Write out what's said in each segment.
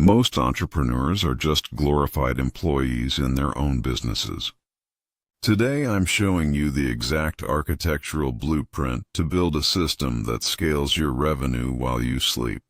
Most entrepreneurs are just glorified employees in their own businesses. Today I'm showing you the exact architectural blueprint to build a system that scales your revenue while you sleep.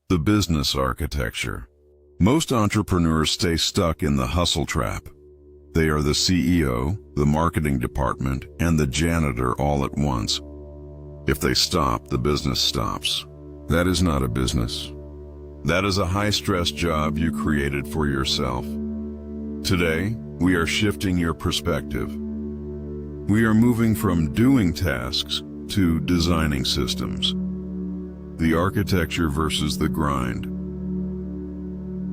The business architecture. Most entrepreneurs stay stuck in the hustle trap. They are the CEO, the marketing department, and the janitor all at once. If they stop, the business stops. That is not a business. That is a high-stress job you created for yourself. Today, we are shifting your perspective. We are moving from doing tasks to designing systems. The architecture versus the grind.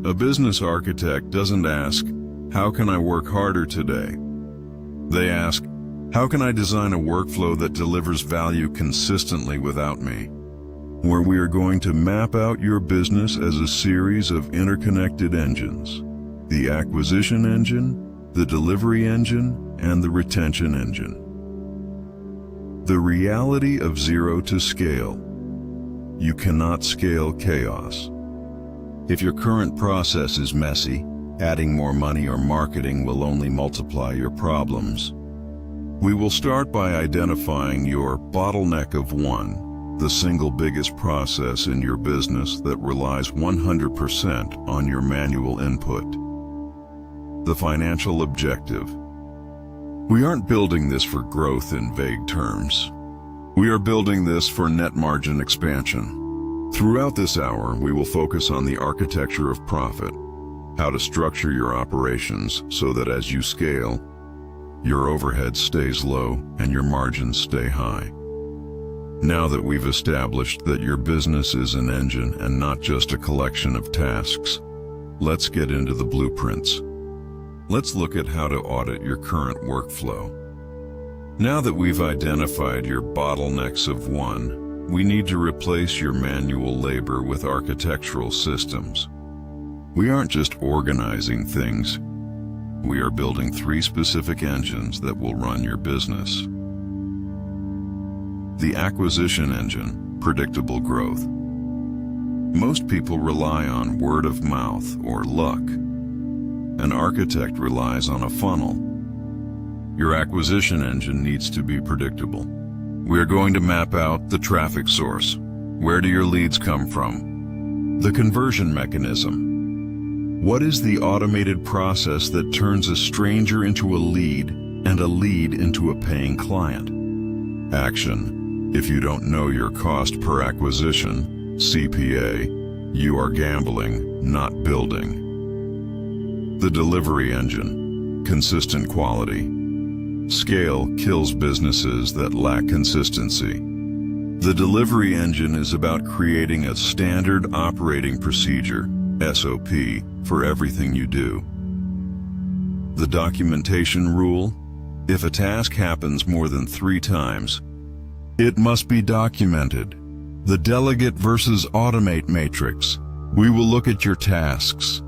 A business architect doesn't ask, how can I work harder today? They ask, how can I design a workflow that delivers value consistently without me? Where we are going to map out your business as a series of interconnected engines. The acquisition engine, the delivery engine, and the retention engine. The reality of zero to scale. You cannot scale chaos. If your current process is messy, adding more money or marketing will only multiply your problems. We will start by identifying your bottleneck of one, the single biggest process in your business that relies 100% on your manual input. The financial objective. We aren't building this for growth in vague terms. We are building this for net margin expansion. Throughout this hour, we will focus on the architecture of profit, how to structure your operations so that as you scale, your overhead stays low and your margins stay high. Now that we've established that your business is an engine and not just a collection of tasks, let's get into the blueprints. Let's look at how to audit your current workflow. Now that we've identified your bottlenecks of one, we need to replace your manual labor with architectural systems. We aren't just organizing things. We are building 3 specific engines that will run your business. The acquisition engine, predictable growth. Most people rely on word of mouth or luck. An architect relies on a funnel. Your acquisition engine needs to be predictable. We are going to map out the traffic source. Where do your leads come from? The conversion mechanism. What is the automated process that turns a stranger into a lead and a lead into a paying client? Action. If you don't know your cost per acquisition, CPA, you are gambling, not building. The delivery engine. Consistent quality. Scale kills businesses that lack consistency. The delivery engine is about creating a standard operating procedure, SOP, for everything you do. The documentation rule. If a task happens more than 3 times, it must be documented. The delegate versus automate matrix. We will look at your tasks.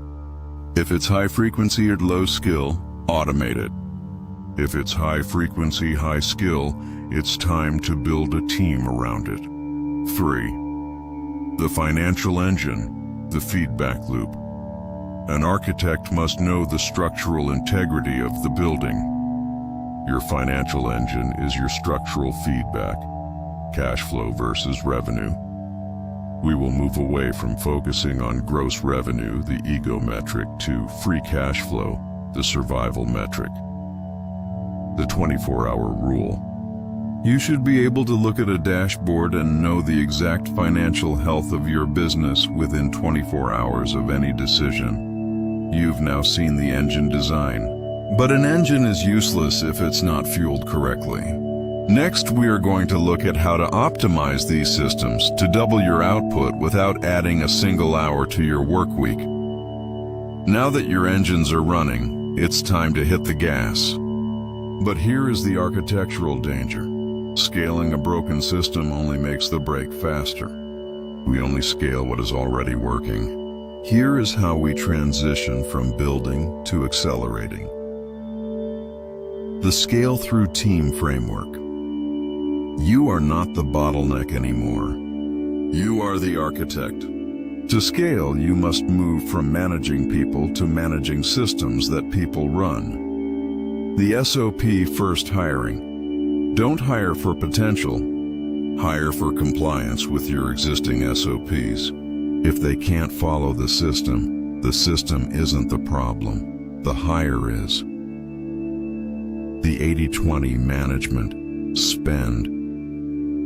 If it's high frequency or low skill, automate it. If it's high frequency, high skill, it's time to build a team around it. 3. The financial engine, the feedback loop. An architect must know the structural integrity of the building. Your financial engine is your structural feedback, cash flow versus revenue. We will move away from focusing on gross revenue, the ego metric, to free cash flow, the survival metric. The 24-hour rule. You should be able to look at a dashboard and know the exact financial health of your business within 24 hours of any decision. You've now seen the engine design. But an engine is useless if it's not fueled correctly. Next, we are going to look at how to optimize these systems to double your output without adding a single hour to your work week. Now that your engines are running, it's time to hit the gas. But here is the architectural danger. Scaling a broken system only makes the brake faster. We only scale what is already working. Here is how we transition from building to accelerating. The scale through team framework. You are not the bottleneck anymore. You are the architect. To scale, you must move from managing people to managing systems that people run. The SOP first hiring. Don't hire for potential. Hire for compliance with your existing SOPs. If they can't follow the system isn't the problem. The hire is. The 80-20 management. Spend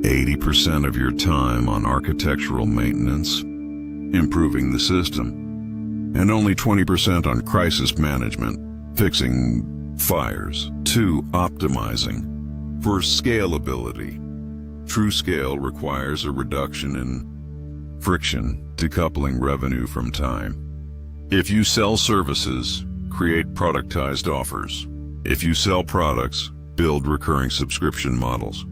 80% of your time on architectural maintenance, improving the system, and only 20% on crisis management, fixing fires. 2. Optimizing. For scalability. True scale requires a reduction in friction, decoupling revenue from time. If you sell services, create productized offers. If you sell products, build recurring subscription models.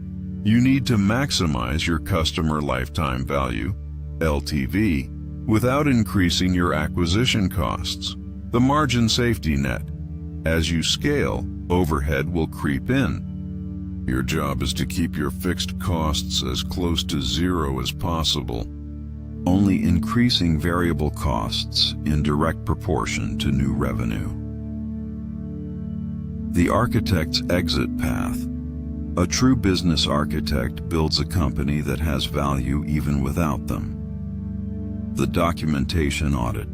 You need to maximize your customer lifetime value, LTV, without increasing your acquisition costs, the margin safety net. As you scale, overhead will creep in. Your job is to keep your fixed costs as close to zero as possible, only increasing variable costs in direct proportion to new revenue. The architect's exit path. A true business architect builds a company that has value even without them. The documentation audit.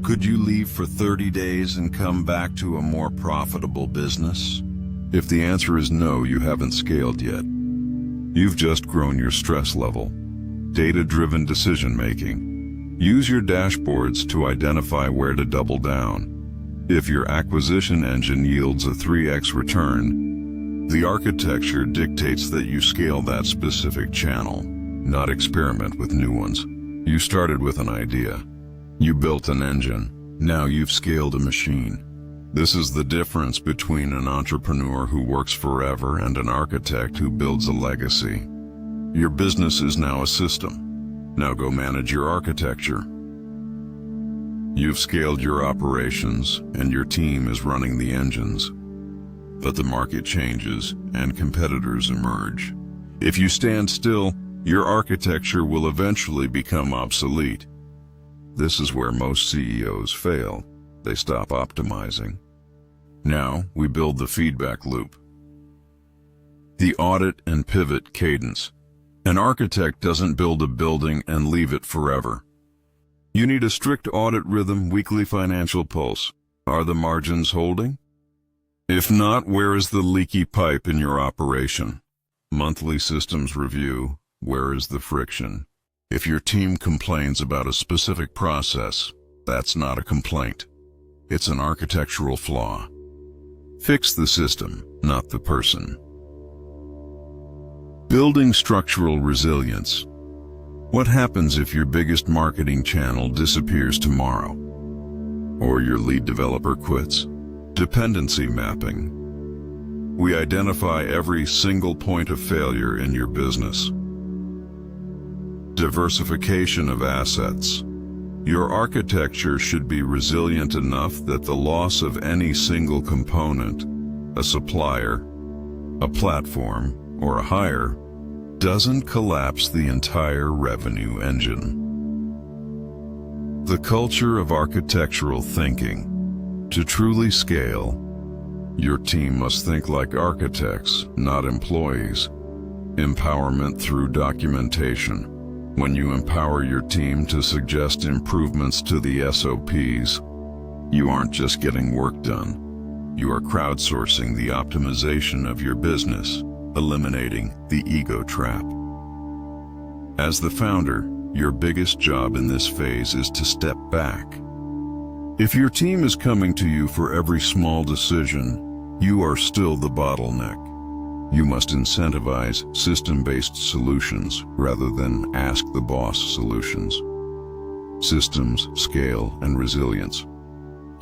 Could you leave for 30 days and come back to a more profitable business? If the answer is no, you haven't scaled yet. You've just grown your stress level. Data-driven decision-making. Use your dashboards to identify where to double down. If your acquisition engine yields a 3x return, the architecture dictates that you scale that specific channel, not experiment with new ones. You started with an idea. You built an engine. Now you've scaled a machine. This is the difference between an entrepreneur who works forever and an architect who builds a legacy. Your business is now a system. Now go manage your architecture. You've scaled your operations and your team is running the engines. But the market changes and competitors emerge. If you stand still, your architecture will eventually become obsolete. This is where most CEOs fail. They stop optimizing. Now we build the feedback loop. The audit and pivot cadence. An architect doesn't build a building and leave it forever. You need a strict audit rhythm, weekly financial pulse. Are the margins holding? If not, where is the leaky pipe in your operation? Monthly systems review. Where is the friction? If your team complains about a specific process, that's not a complaint. It's an architectural flaw. Fix the system, not the person. Building structural resilience. What happens if your biggest marketing channel disappears tomorrow? Or your lead developer quits? Dependency mapping. We identify every single point of failure in your business. Diversification of assets. Your architecture should be resilient enough that the loss of any single component, a supplier, a platform, or a hire, doesn't collapse the entire revenue engine. The culture of architectural thinking. To truly scale, your team must think like architects, not employees. Empowerment through documentation. When you empower your team to suggest improvements to the SOPs, you aren't just getting work done. You are crowdsourcing the optimization of your business, eliminating the ego trap. As the founder, your biggest job in this phase is to step back. If your team is coming to you for every small decision, you are still the bottleneck. You must incentivize system-based solutions rather than ask the boss solutions. Systems, scale, and resilience.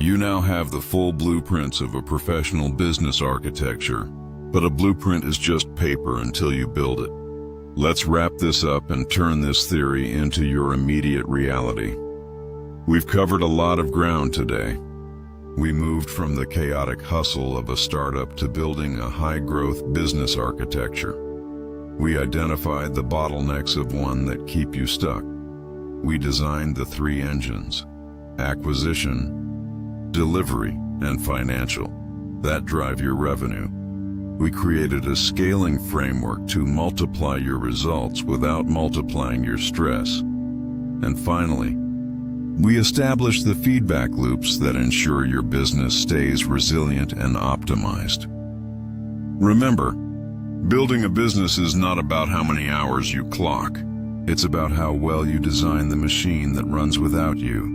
You now have the full blueprints of a professional business architecture, but a blueprint is just paper until you build it. Let's wrap this up and turn this theory into your immediate reality. We've covered a lot of ground today. We moved from the chaotic hustle of a startup to building a high-growth business architecture. We identified the bottlenecks of one that keep you stuck. We designed the 3 engines: acquisition, delivery, and financial, that drive your revenue. We created a scaling framework to multiply your results without multiplying your stress. And finally, we establish the feedback loops that ensure your business stays resilient and optimized. Remember, building a business is not about how many hours you clock. It's about how well you design the machine that runs without you.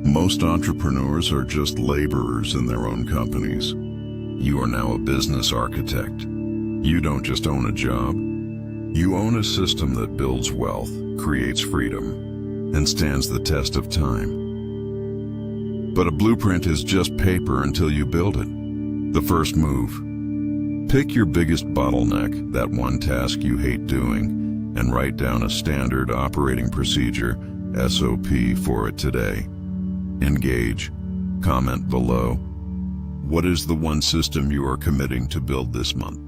Most entrepreneurs are just laborers in their own companies. You are now a business architect. You don't just own a job. You own a system that builds wealth, creates freedom, and stands the test of time. But a blueprint is just paper until you build it. The first move. Pick your biggest bottleneck, that one task you hate doing, and write down a standard operating procedure, SOP, for it today. Engage. Comment below. What is the one system you are committing to build this month?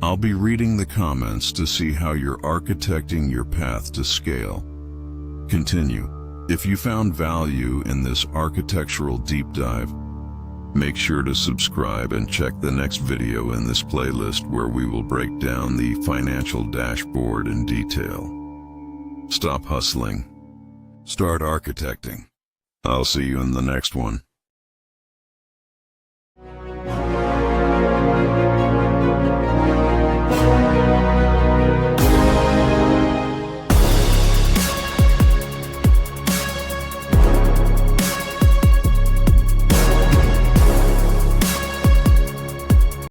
I'll be reading the comments to see how you're architecting your path to scale. Continue. If you found value in this architectural deep dive, make sure to subscribe and check the next video in this playlist where we will break down the financial dashboard in detail. Stop hustling. Start architecting. I'll see you in the next one.